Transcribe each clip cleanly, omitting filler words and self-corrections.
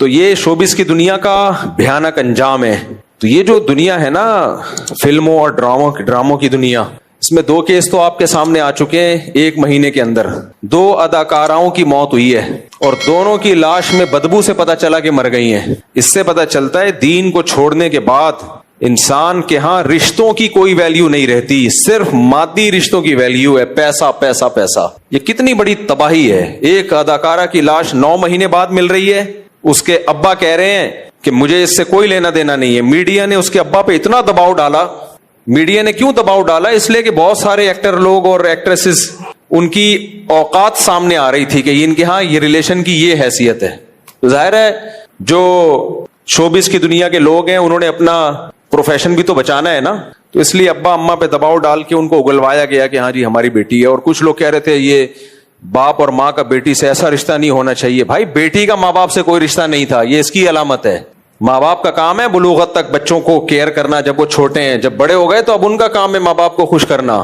تو یہ شوبز کی دنیا کا بھیانک انجام ہے. تو یہ جو دنیا ہے نا فلموں اور ڈراموں کی دنیا، اس میں 2 کیس تو آپ کے سامنے آ چکے ہیں. 1 مہینے کے اندر 2 اداکاراؤں کی موت ہوئی ہے اور دونوں کی لاش میں بدبو سے پتہ چلا کہ مر گئی ہیں. اس سے پتہ چلتا ہے دین کو چھوڑنے کے بعد انسان کے ہاں رشتوں کی کوئی ویلیو نہیں رہتی، صرف مادی رشتوں کی ویلیو ہے. پیسہ پیسہ پیسہ. یہ کتنی بڑی تباہی ہے. ایک اداکارہ کی لاش 9 مہینے بعد مل رہی ہے. اس کے ابا کہہ رہے ہیں کہ مجھے اس سے کوئی لینا دینا نہیں ہے. میڈیا نے اس کے ابا پہ اتنا دباؤ ڈالا. میڈیا نے کیوں دباؤ ڈالا؟ اس لیے کہ بہت سارے ایکٹر لوگ اور ایکٹریسز ان کی اوقات سامنے آ رہی تھی کہ ان کے ہاں یہ ریلیشن کی یہ حیثیت ہے. ظاہر ہے جو شوبز کی دنیا کے لوگ ہیں انہوں نے اپنا پروفیشن بھی تو بچانا ہے نا، تو اس لیے ابا اماں پہ دباؤ ڈال کے ان کو اگلوایا گیا کہ ہاں جی ہماری بیٹی ہے. اور کچھ لوگ کہہ رہے تھے یہ باپ اور ماں کا بیٹی سے ایسا رشتہ نہیں ہونا چاہیے. بھائی بیٹی کا ماں باپ سے کوئی رشتہ نہیں تھا، یہ اس کی علامت ہے. ماں باپ کا کام ہے بلوغت تک بچوں کو کیئر کرنا جب وہ چھوٹے ہیں. جب بڑے ہو گئے تو اب ان کا کام ہے ماں باپ کو خوش کرنا.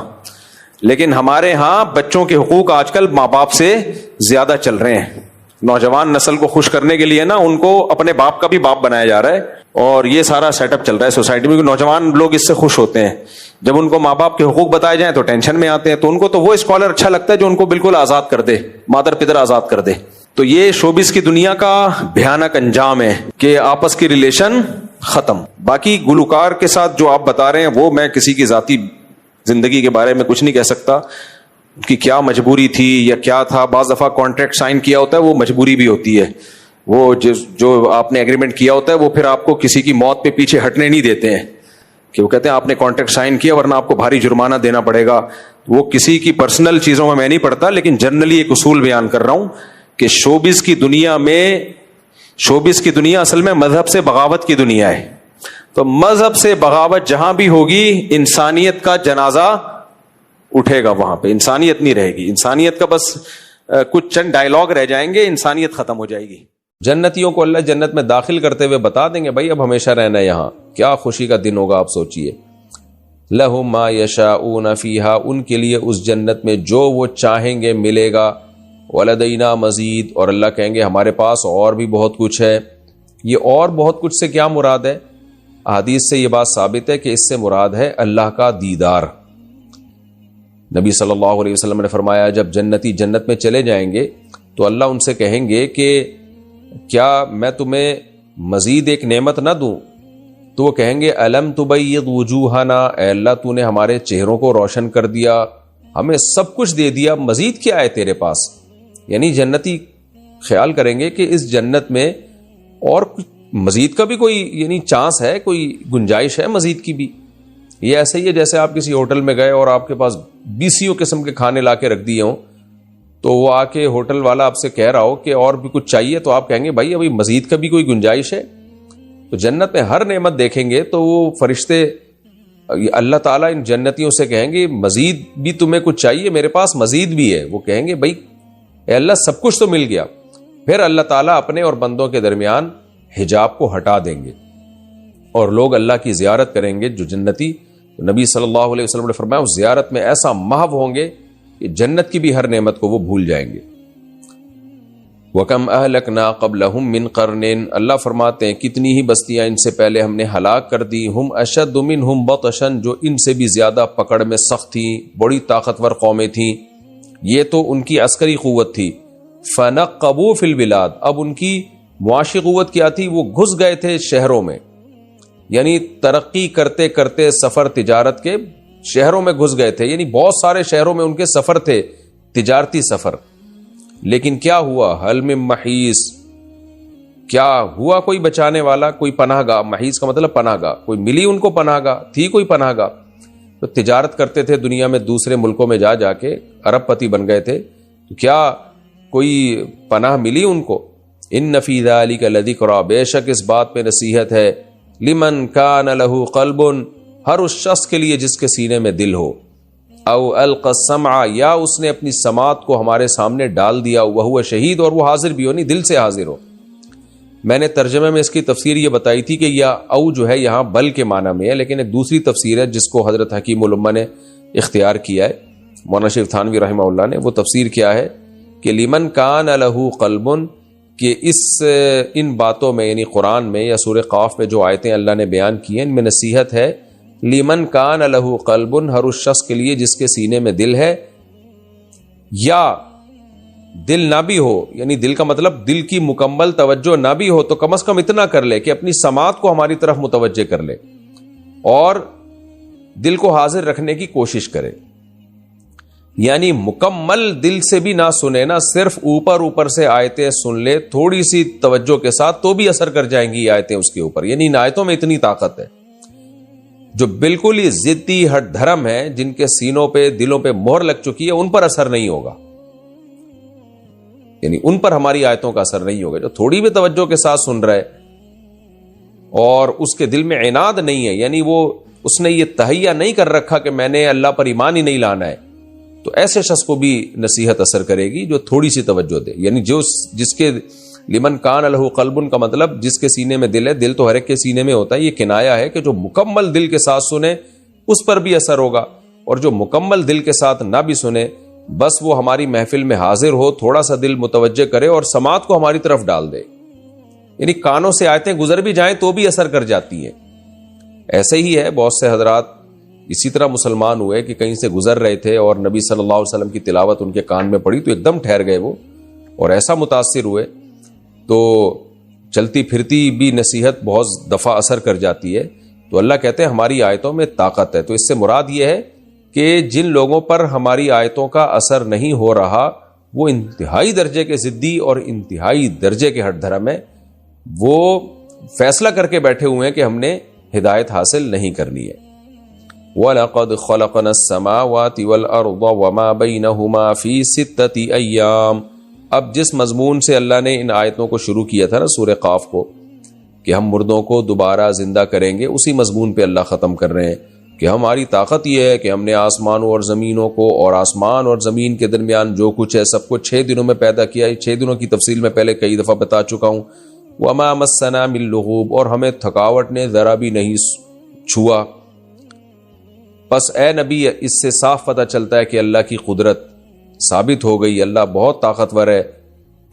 لیکن ہمارے ہاں بچوں کے حقوق آج کل ماں باپ سے زیادہ چل رہے ہیں. نوجوان نسل کو خوش کرنے کے لیے نا ان کو اپنے باپ کا بھی باپ بنایا جا رہا ہے اور یہ سارا سیٹ اپ چل رہا ہے سوسائٹی میں. نوجوان لوگ اس سے خوش ہوتے ہیں. جب ان کو ماں باپ کے حقوق بتائے جائیں تو ٹینشن میں آتے ہیں. تو ان کو تو وہ اسکالر اچھا لگتا ہے جو ان کو بالکل آزاد کر دے، مادر پدر آزاد کر دے. تو یہ شوبز کی دنیا کا بھیانک انجام ہے کہ آپس کی ریلیشن ختم. باقی گلوکار کے ساتھ جو آپ بتا رہے ہیں وہ میں کسی کی ذاتی زندگی کے بارے میں کچھ نہیں کہہ سکتا کہ کیا مجبوری تھی یا کیا تھا. بعض دفعہ کانٹریکٹ سائن کیا ہوتا ہے وہ مجبوری بھی ہوتی ہے. وہ جو آپ نے ایگریمنٹ کیا ہوتا ہے وہ پھر آپ کو کسی کی موت پہ پیچھے ہٹنے نہیں دیتے ہیں کہ وہ کہتے ہیں آپ نے کانٹریکٹ سائن کیا ورنہ آپ کو بھاری جرمانہ دینا پڑے گا. وہ کسی کی پرسنل چیزوں میں نہیں پڑتا، لیکن جنرلی ایک اصول بیان کر رہا ہوں کہ شوبز کی دنیا اصل میں مذہب سے بغاوت کی دنیا ہے. تو مذہب سے بغاوت جہاں بھی ہوگی انسانیت کا جنازہ اٹھے گا. وہاں پہ انسانیت نہیں رہے گی. انسانیت کا بس کچھ چند ڈائلاگ رہ جائیں گے، انسانیت ختم ہو جائے گی. جنتیوں کو اللہ جنت میں داخل کرتے ہوئے بتا دیں گے بھائی اب ہمیشہ رہنا ہے یہاں. کیا خوشی کا دن ہوگا آپ سوچئے. لہم ما یشاؤون فیہا، ان کے لیے اس جنت میں جو وہ چاہیں گے ملے گا. ولدینا مزید، اور اللہ کہیں گے ہمارے پاس اور بھی بہت کچھ ہے. یہ اور بہت کچھ سے کیا مراد ہے؟ احادیث سے یہ بات ثابت ہے کہ اس سے مراد ہے اللہ کا دیدار. نبی صلی اللہ علیہ وسلم نے فرمایا جب جنتی جنت میں چلے جائیں گے تو اللہ ان سے کہیں گے کہ کیا میں تمہیں مزید ایک نعمت نہ دوں؟ تو وہ کہیں گے الم تبیض وجوہنا، اے اللہ تو نے ہمارے چہروں کو روشن کر دیا، ہمیں سب کچھ دے دیا، مزید کیا ہے تیرے پاس؟ یعنی جنتی خیال کریں گے کہ اس جنت میں اور مزید کا بھی کوئی یعنی چانس ہے، کوئی گنجائش ہے مزید کی بھی. یہ ایسے ہی ہے جیسے آپ کسی ہوٹل میں گئے اور آپ کے پاس 20 قسم کے کھانے لا کے رکھ دیے ہوں، تو وہ آ کے ہوٹل والا آپ سے کہہ رہا ہو کہ اور بھی کچھ چاہیے، تو آپ کہیں گے بھائی ابھی مزید کا بھی کوئی گنجائش ہے. تو جنت میں ہر نعمت دیکھیں گے تو وہ فرشتے اللہ تعالیٰ ان جنتیوں سے کہیں گے مزید بھی تمہیں کچھ چاہیے؟ میرے پاس مزید بھی ہے. وہ کہیں گے بھائی اے اللہ سب کچھ تو مل گیا. پھر اللہ تعالیٰ اپنے اور بندوں کے درمیان حجاب کو ہٹا دیں گے اور لوگ اللہ کی زیارت کریں گے جو جنتی. نبی صلی اللہ علیہ وسلم نے فرمایا اس زیارت میں ایسا محو ہوں گے کہ جنت کی بھی ہر نعمت کو وہ بھول جائیں گے. وَكَمْ أَهْلَكْنَا قَبْلَهُمْ مِنْ قَرْنٍ، اللہ فرماتے ہیں کتنی ہی بستیاں ان سے پہلے ہم نے ہلاک کر دی. ہم اشد منہم بطشا، جو ان سے بھی زیادہ پکڑ میں سخت تھیں، بڑی طاقتور قومیں تھیں. یہ تو ان کی عسکری قوت تھی. فَنَقَّبُوا فِي الْبِلَادِ، اب ان کی معاشی قوت کیا تھی؟ وہ گھس گئے تھے شہروں میں، یعنی ترقی کرتے کرتے سفر تجارت کے شہروں میں گھس گئے تھے. یعنی بہت سارے شہروں میں ان کے سفر تھے، تجارتی سفر. لیکن کیا ہوا؟ حل من محیص، کیا ہوا کوئی بچانے والا، کوئی پناہ گاہ؟ محیص کا مطلب پناہ گاہ. کوئی ملی ان کو پناہ گاہ؟ تھی کوئی پناہ گاہ؟ تو تجارت کرتے تھے دنیا میں، دوسرے ملکوں میں جا کے ارب پتی بن گئے تھے. تو کیا کوئی پناہ ملی ان کو؟ ان فی ذلک لذکری، بے شک اس بات پہ نصیحت ہے. لمن کان لہ قلب، ہر اس شخص کے لیے جس کے سینے میں دل ہو. او القى السمع، یا اس نے اپنی سماعت کو ہمارے سامنے ڈال دیا. وہو شہید، اور وہ حاضر بھی ہو، نہیں دل سے حاضر ہو. میں نے ترجمے میں اس کی تفسیر یہ بتائی تھی کہ یہ او جو ہے یہاں بل کے معنی میں ہے، لیکن ایک دوسری تفسیر ہے جس کو حضرت حکیم الامہ نے اختیار کیا ہے، مولانا شریف تھانوی رحمہ اللہ نے. وہ تفسیر کیا ہے کہ لمن کان لہ قلب، کہ ان باتوں میں یعنی قرآن میں یا سورہ قاف میں جو آیتیں اللہ نے بیان کی ہیں ان میں نصیحت ہے لمن کان لہ قلب، ہر اس شخص کے لیے جس کے سینے میں دل ہے، یا دل نہ بھی ہو، یعنی دل کا مطلب دل کی مکمل توجہ نہ بھی ہو تو کم از کم اتنا کر لے کہ اپنی سماعت کو ہماری طرف متوجہ کر لے اور دل کو حاضر رکھنے کی کوشش کرے. یعنی مکمل دل سے بھی نہ سنے، نہ صرف اوپر اوپر سے آیتیں سن لے تھوڑی سی توجہ کے ساتھ تو بھی اثر کر جائیں گی یہ آیتیں اس کے اوپر. یعنی ان آیتوں میں اتنی طاقت ہے. جو بالکل ہی ضدی ہٹ دھرم ہے، جن کے سینوں پہ دلوں پہ مہر لگ چکی ہے، ان پر اثر نہیں ہوگا، یعنی ان پر ہماری آیتوں کا اثر نہیں ہوگا. جو تھوڑی بھی توجہ کے ساتھ سن رہا ہے اور اس کے دل میں عناد نہیں ہے، یعنی وہ اس نے یہ تہیہ نہیں کر رکھا کہ میں نے اللہ پر ایمان ہی نہیں لانا ہے، تو ایسے شخص کو بھی نصیحت اثر کرے گی جو تھوڑی سی توجہ دے. یعنی جس کے لمن کان لہ قلب کا مطلب جس کے سینے میں دل ہے. دل تو ہر ایک کے سینے میں ہوتا ہے، یہ کنایا ہے کہ جو مکمل دل کے ساتھ سنے اس پر بھی اثر ہوگا، اور جو مکمل دل کے ساتھ نہ بھی سنے بس وہ ہماری محفل میں حاضر ہو، تھوڑا سا دل متوجہ کرے اور سماعت کو ہماری طرف ڈال دے. یعنی کانوں سے آیتیں گزر بھی جائیں تو بھی اثر کر جاتی ہیں. ایسے ہی ہے بہت سے حضرات اسی طرح مسلمان ہوئے کہ کہیں سے گزر رہے تھے اور نبی صلی اللہ علیہ وسلم کی تلاوت ان کے کان میں پڑی تو ایک دم ٹھہر گئے وہ، اور ایسا متاثر ہوئے. تو چلتی پھرتی بھی نصیحت بہت دفعہ اثر کر جاتی ہے. تو اللہ کہتے ہیں ہماری آیتوں میں طاقت ہے. تو اس سے مراد یہ ہے کہ جن لوگوں پر ہماری آیتوں کا اثر نہیں ہو رہا وہ انتہائی درجے کے ضدی اور انتہائی درجے کے ہٹ دھرم ہیں. وہ فیصلہ کر کے بیٹھے ہوئے ہیں کہ ہم نے ہدایت حاصل نہیں کرنی ہے. وَلَقَدْ خَلَقْنَا السَّمَاوَاتِ وَالْأَرْضَ وَمَا بَيْنَهُمَا فِي سِتَّةِ أَيَّامٍ. اب جس مضمون سے اللہ نے ان آیتوں کو شروع کیا تھا نا سورہ قاف کو، کہ ہم مردوں کو دوبارہ زندہ کریں گے، اسی مضمون پہ اللہ ختم کر رہے ہیں کہ ہماری طاقت یہ ہے کہ ہم نے آسمانوں اور زمینوں کو اور آسمان اور زمین کے درمیان جو کچھ ہے سب کو 6 دنوں میں پیدا کیا ہے. 6 دنوں کی تفصیل میں پہلے کئی دفعہ بتا چکا ہوں. وَمَا مَسَّنَا مِن لُغُوبٍ، اور ہمیں تھکاوٹ نے ذرا بھی نہیں چھوا. پس اے نبی اس سے صاف پتہ چلتا ہے کہ اللہ کی قدرت ثابت ہو گئی، اللہ بہت طاقتور ہے.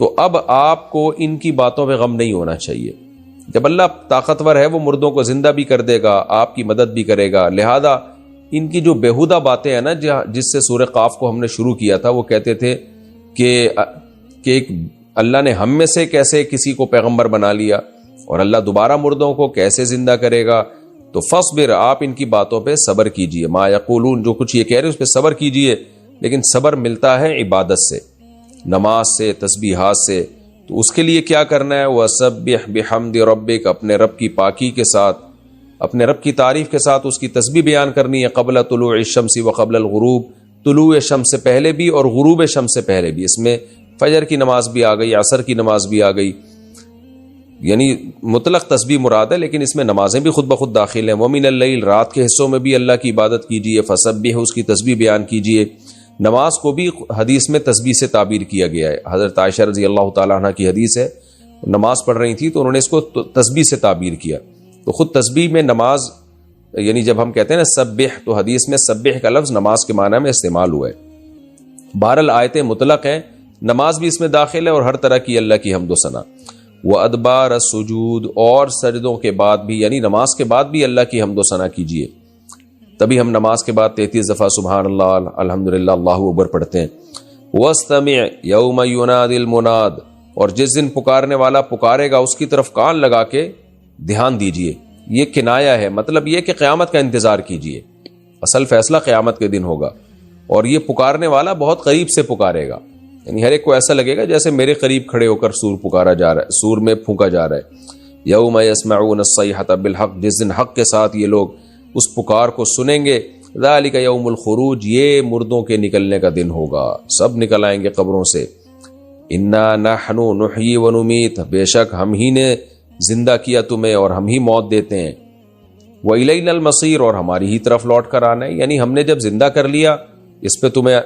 تو اب آپ کو ان کی باتوں پہ غم نہیں ہونا چاہیے. جب اللہ طاقتور ہے وہ مردوں کو زندہ بھی کر دے گا، آپ کی مدد بھی کرے گا. لہذا ان کی جو بیہودہ باتیں ہیں نا جس سے سورہ قاف کو ہم نے شروع کیا تھا، وہ کہتے تھے کہ ایک اللہ نے ہم میں سے کیسے کسی کو پیغمبر بنا لیا اور اللہ دوبارہ مردوں کو کیسے زندہ کرے گا. تو فصبر، آپ ان کی باتوں پہ صبر کیجئے. ما یقولون، جو کچھ یہ کہہ رہے ہیں اس پہ صبر کیجئے. لیکن صبر ملتا ہے عبادت سے، نماز سے، تسبیحات سے. تو اس کے لیے کیا کرنا ہے؟ وَسَبِّحْ بِحَمْدِ رَبِّكَ، اپنے رب کی پاکی کے ساتھ، اپنے رب کی تعریف کے ساتھ اس کی تسبیح بیان کرنی ہے. قبل طلوع الشمس وقبل الغروب، طلوع شمس سے پہلے بھی اور غروب شمس سے پہلے بھی. اس میں فجر کی نماز بھی آ گئی، عصر کی نماز بھی آ گئی. یعنی مطلق تسبیح مراد ہے لیکن اس میں نمازیں بھی خود بخود داخل ہیں. وَمِنَ اللَّيْلِ، رات کے حصوں میں بھی اللہ کی عبادت کیجیے. فَسَبِّحْ، اس کی تسبیح بیان کیجیے. نماز کو بھی حدیث میں تسبیح سے تعبیر کیا گیا ہے. حضرت عائشہ رضی اللہ تعالیٰ عنہ کی حدیث ہے، نماز پڑھ رہی تھی تو انہوں نے اس کو تسبیح سے تعبیر کیا. تو خود تسبیح میں نماز، یعنی جب ہم کہتے ہیں نا سبح، تو حدیث میں سبح کا لفظ نماز کے معنی میں استعمال ہوا ہے. بہرحال آیتیں مطلق ہیں، نماز بھی اس میں داخل ہے اور ہر طرح کی اللہ کی حمد و ثنا. وَأَدْبَارَ السُّجُودِ، اور سجدوں کے بعد بھی، یعنی نماز کے بعد بھی اللہ کی حمد و ثنا کیجیے. تبھی ہم نماز کے بعد 33 دفعہ سبحان اللہ، الحمدللہ، اللہ اکبر پڑھتے ہیں. وَاسْتَمِعْ يَوْمَ يُنَادِ الْمُنَادِ، اور جس دن پکارنے والا پکارے گا اس کی طرف کان لگا کے دھیان دیجیے. یہ کنایا ہے، مطلب یہ کہ قیامت کا انتظار کیجیے. اصل فیصلہ قیامت کے دن ہوگا اور یہ پکارنے والا بہت قریب سے پکارے گا. یعنی ہر ایک کو ایسا لگے گا جیسے میرے قریب کھڑے ہو کر سور پکارا جا رہا ہے، سور میں پھونکا جا رہا ہے. یوم یسمعون الصیحۃ بالحق، جس دن حق کے ساتھ یہ لوگ اس پکار کو سنیں گے. ذالک یوم الخروج، یہ مردوں کے نکلنے کا دن ہوگا، سب نکل آئیں گے قبروں سے. انا نحن نحیی ونمیت، بے شک ہم ہی نے زندہ کیا تمہیں اور ہم ہی موت دیتے ہیں. وإلینا المصیر، اور ہماری ہی طرف لوٹ کر آنا ہے. یعنی ہم نے جب زندہ کر لیا، اس پہ تمہیں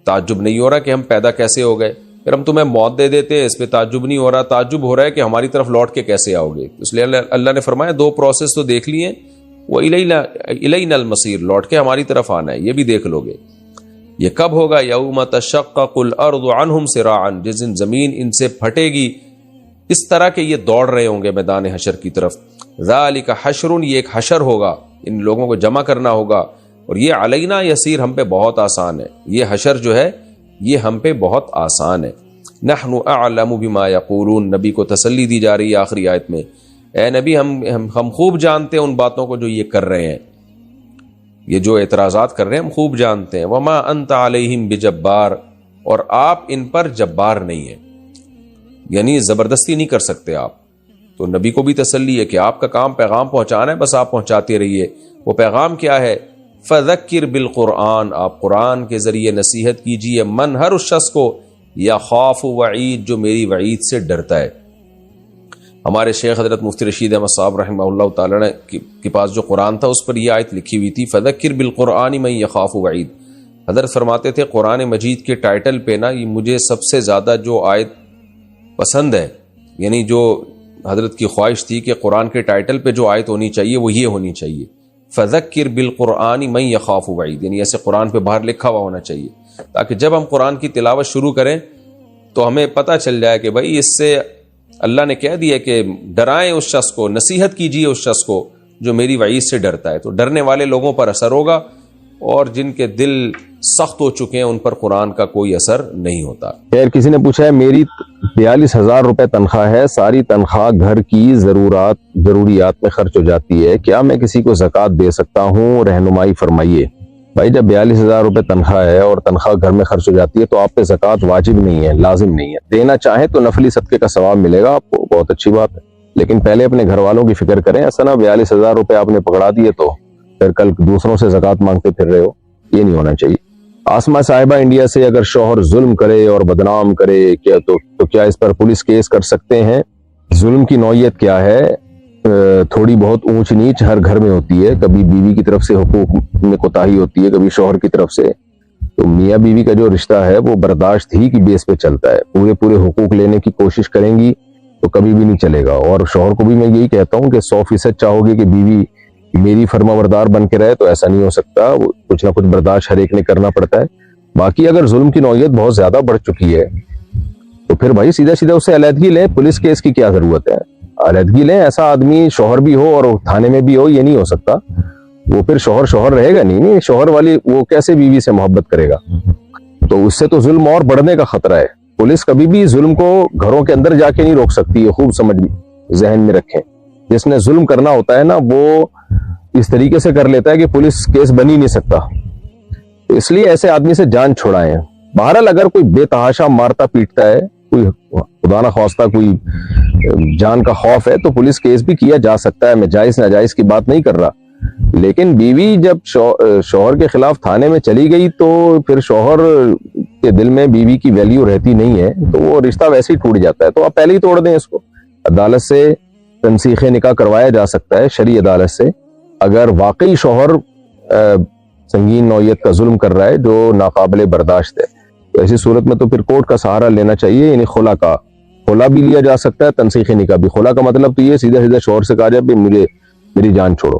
تعجب نہیں ہو رہا کہ ہم پیدا کیسے ہو گئے، پھر ہم تمہیں موت دے دیتے ہیں، اس پہ تعجب نہیں ہو رہا. تعجب ہو رہا ہے کہ ہماری طرف لوٹ کے کیسے آؤ گے. اس لیے اللہ نے فرمایا 2 پروسیس تو دیکھ لیے. وإلینا المصیر، لوٹ کے ہماری طرف آنا ہے، یہ بھی دیکھ لو گے. یہ کب ہوگا؟ یوم تشقق الارض عنہم سراعا، جس دن زمین ان سے پھٹے گی اس طرح کے یہ دوڑ رہے ہوں گے میدان حشر کی طرف. ذالک حشر، یہ ایک حشر ہوگا، ان لوگوں کو جمع کرنا ہوگا، اور یہ علینا یسیر، ہم پہ بہت آسان ہے. یہ حشر جو ہے یہ ہم پہ بہت آسان ہے. نحن اعلم بما یقولون، نبی کو تسلی دی جا رہی ہے آخری آیت میں، اے نبی ہم خوب جانتے ہیں ان باتوں کو جو یہ کر رہے ہیں، یہ جو اعتراضات کر رہے ہیں ہم خوب جانتے ہیں. وما انت علیہم بجبار، اور آپ ان پر جبار نہیں ہیں، یعنی زبردستی نہیں کر سکتے آپ. تو نبی کو بھی تسلی ہے کہ آپ کا کام پیغام پہنچانا ہے، بس آپ پہنچاتے رہیے. وہ پیغام کیا ہے؟ فذکر بالقرآن، آپ قرآن کے ذریعے نصیحت کیجیے، من، ہر اس شخص کو، یخاف وعید، جو میری وعید سے ڈرتا ہے. ہمارے شیخ حضرت مفتی رشید احمد صاحب رحمہ اللہ تعالی نے کے پاس جو قرآن تھا اس پر یہ آیت لکھی ہوئی تھی، فذکر بالقرآن من یخاف وعید. حضرت فرماتے تھے قرآن مجید کے ٹائٹل پہ نا یہ مجھے سب سے زیادہ جو آیت پسند ہے، یعنی جو حضرت کی خواہش تھی کہ قرآن کے ٹائٹل پہ جو آیت ہونی چاہیے وہ یہ ہونی چاہیے، فذکر بالقرآن من یخاف وعید، یعنی ایسے قرآن پہ باہر لکھا ہوا ہونا چاہیے، تاکہ جب ہم قرآن کی تلاوت شروع کریں تو ہمیں پتہ چل جائے کہ بھائی اس سے اللہ نے کہہ دیا کہ ڈرائیں اس شخص کو، نصیحت کیجیے اس شخص کو جو میری وعید سے ڈرتا ہے. تو ڈرنے والے لوگوں پر اثر ہوگا، اور جن کے دل سخت ہو چکے ہیں ان پر قرآن کا کوئی اثر نہیں ہوتا. خیر، کسی نے پوچھا ہے میری 42,000 روپے تنخواہ ہے، ساری تنخواہ گھر کی ضروریات میں خرچ ہو جاتی ہے، کیا میں کسی کو زکوٰۃ دے سکتا ہوں؟ رہنمائی فرمائیے. بھائی جب 42,000 روپے تنخواہ ہے اور تنخواہ گھر میں خرچ ہو جاتی ہے تو آپ پہ زکوٰۃ واجب نہیں ہے، لازم نہیں ہے. دینا چاہیں تو نفلی صدقے کا ثواب ملے گا آپ کو، بہت اچھی بات ہے، لیکن پہلے اپنے گھر والوں کی فکر کریں. ایسا نہ 42,000 روپے آپ نے پکڑا دیے تو پھر کل دوسروں سے زکوٰۃ مانگتے پھر رہے ہو، یہ نہیں ہونا چاہیے. آسمہ صاحبہ انڈیا سے، اگر شوہر ظلم کرے اور بدنام کرے تو کیا اس پر پولیس کیس کر سکتے ہیں؟ ظلم کی نوعیت کیا ہے؟ تھوڑی بہت اونچ نیچ ہر گھر میں ہوتی ہے، کبھی بیوی کی طرف سے حقوق میں کوتاہی ہوتی ہے، کبھی شوہر کی طرف سے. تو میاں بیوی کا جو رشتہ ہے وہ برداشت ہی کی بیس پہ چلتا ہے. پورے حقوق لینے کی کوشش کریں گی تو کبھی بھی نہیں چلے گا. اور شوہر کو بھی میں یہی کہتا ہوں کہ 100% چاہو گے کہ بیوی میری فرما بردار بن کے رہے تو ایسا نہیں ہو سکتا، کچھ نہ کچھ برداشت ہر ایک نے کرنا پڑتا ہے. باقی اگر ظلم کی نوعیت بہت زیادہ بڑھ چکی ہے تو پھر بھائی سیدھا اس سے علیحدگی لیں. پولیس کیس کی کیا ضرورت ہے؟ علیحدگی لیں. ایسا آدمی شوہر بھی ہو اور تھانے میں بھی ہو، یہ نہیں ہو سکتا. وہ پھر شوہر رہے گا نہیں، شوہر والی وہ کیسے بیوی سے محبت کرے گا؟ تو اس سے تو ظلم اور بڑھنے کا خطرہ ہے. پولیس کبھی بھی ظلم کو گھروں کے اندر جا کے نہیں روک سکتی، یہ خوب ذہن میں رکھیں. جس نے ظلم کرنا ہوتا ہے نا وہ اس طریقے سے کر لیتا ہے کہ پولیس کیس بن ہی نہیں سکتا. تو اس لیے ایسے آدمی سے جان چھڑائیں. بہرحال اگر کوئی بے تحاشا مارتا پیٹتا ہے، کوئی خدا نہ خواستہ کوئی جان کا خوف ہے، تو پولیس کیس بھی کیا جا سکتا ہے. میں جائز ناجائز کی بات نہیں کر رہا، لیکن بیوی جب شوہر کے خلاف تھانے میں چلی گئی تو پھر شوہر کے دل میں بیوی کی ویلیو رہتی نہیں ہے، تو وہ رشتہ ویسے ہی ٹوٹ جاتا ہے. تو آپ پہلے ہی توڑ دیں اس کو. عدالت سے تنسیخ نکاح کروایا جا سکتا ہے، شرعی عدالت سے. اگر واقعی شوہر سنگین نوعیت کا ظلم کر رہا ہے جو ناقابل برداشت ہے، تو ایسی صورت میں تو پھر کورٹ کا سہارا لینا چاہیے. یعنی خلا بھی لیا جا سکتا ہے، تنسیخ نکاح بھی. خلا کا مطلب تو یہ سیدھا شوہر سے کہا جائے کہ میری جان چھوڑو.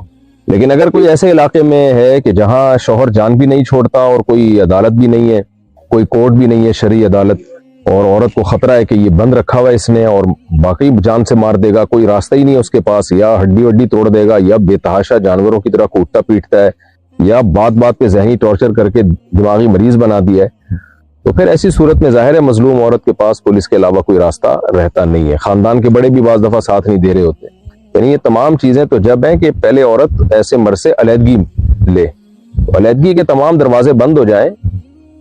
لیکن اگر کوئی ایسے علاقے میں ہے کہ جہاں شوہر جان بھی نہیں چھوڑتا اور کوئی عدالت بھی نہیں ہے، کوئی کورٹ بھی نہیں ہے شرعی عدالت، اور عورت کو خطرہ ہے کہ یہ بند رکھا ہوا ہے اس نے اور باقی جان سے مار دے گا، کوئی راستہ ہی نہیں ہے اس کے پاس، یا ہڈی توڑ دے گا، یا بے تحاشا جانوروں کی طرح کوٹتا پیٹتا ہے، یا بات پہ ذہنی ٹارچر کر کے دماغی مریض بنا دیا ہے، تو پھر ایسی صورت میں ظاہر ہے مظلوم عورت کے پاس پولیس کے علاوہ کوئی راستہ رہتا نہیں ہے. خاندان کے بڑے بھی بعض دفعہ ساتھ نہیں دے رہے ہوتے. یعنی یہ تمام چیزیں تو جب ہیں کہ پہلے عورت ایسے مرد سے علیحدگی لے، علیحدگی کے تمام دروازے بند ہو جائیں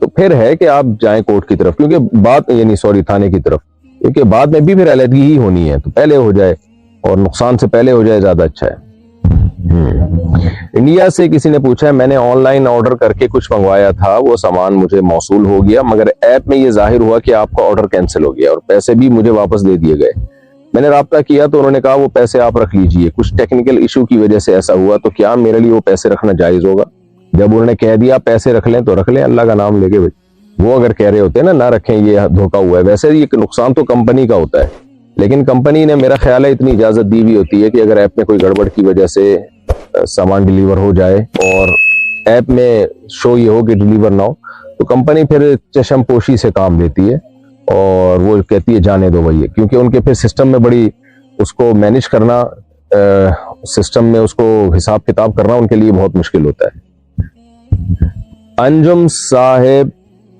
تو پھر ہے کہ آپ جائیں کورٹ کی طرف، کیونکہ تھانے کی طرف، کیونکہ بعد میں بھی پھر علیحدگی ہی ہونی ہے. تو پہلے ہو جائے اور نقصان سے پہلے ہو جائے، زیادہ اچھا ہے. انڈیا سے کسی نے پوچھا ہے میں نے آن لائن آرڈر کر کے کچھ منگوایا تھا، وہ سامان مجھے موصول ہو گیا، مگر ایپ میں یہ ظاہر ہوا کہ آپ کا آرڈر کینسل ہو گیا اور پیسے بھی مجھے واپس دے دیے گئے. میں نے رابطہ کیا تو انہوں نے کہا وہ پیسے آپ رکھ لیجئے، کچھ ٹیکنیکل ایشو کی وجہ سے ایسا ہوا، تو کیا میرے لیے وہ پیسے رکھنا جائز ہوگا؟ جب انہوں نے کہہ دیا پیسے رکھ لیں تو رکھ لیں، اللہ کا نام لے کے. وہ اگر کہہ رہے ہوتے ہیں نہ رکھیں، یہ دھوکہ ہوا ہے. ویسے یہ نقصان تو کمپنی کا ہوتا ہے، لیکن کمپنی نے میرا خیال ہے اتنی اجازت دی ہوئی ہوتی ہے کہ اگر ایپ میں کوئی گڑبڑ کی وجہ سے سامان ڈیلیور ہو جائے اور ایپ میں شو یہ ہو کہ ڈیلیور نہ ہو، تو کمپنی پھر چشم پوشی سے کام لیتی ہے. اور وہ کہتی ہے جانے دو بھائی، کیونکہ ان کے پھر سسٹم میں بڑی اس کو مینج کرنا، سسٹم میں اس کو حساب کتاب کرنا ان کے لیے بہت مشکل ہوتا ہے۔ انجم صاحب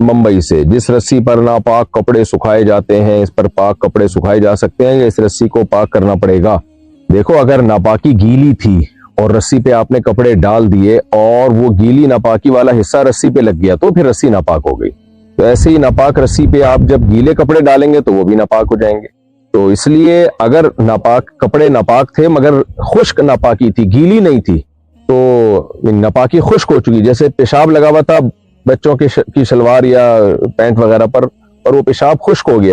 ممبئی سے، جس رسی پر ناپاک کپڑے سکھائے جاتے ہیں اس پر پاک کپڑے سکھائے جا سکتے ہیں یا اس رسی کو پاک کرنا پڑے گا؟ دیکھو، اگر ناپاکی گیلی تھی اور رسی پہ آپ نے کپڑے ڈال دیے اور وہ گیلی ناپاکی والا حصہ رسی پہ لگ گیا تو پھر رسی ناپاک ہو گئی۔ تو ایسے ہی ناپاک رسی پہ آپ جب گیلے کپڑے ڈالیں گے تو وہ بھی ناپاک ہو جائیں گے۔ تو اس لیے اگر ناپاک کپڑے ناپاک تھے مگر خشک ناپاکی تھی، گیلی نہیں تھی، تو ناپاکی خشک ہو چکی، جیسے پیشاب لگا ہوا تھا بچوں کی شلوار یا پینٹ وغیرہ پر اور وہ پیشاب خشک ہو گیا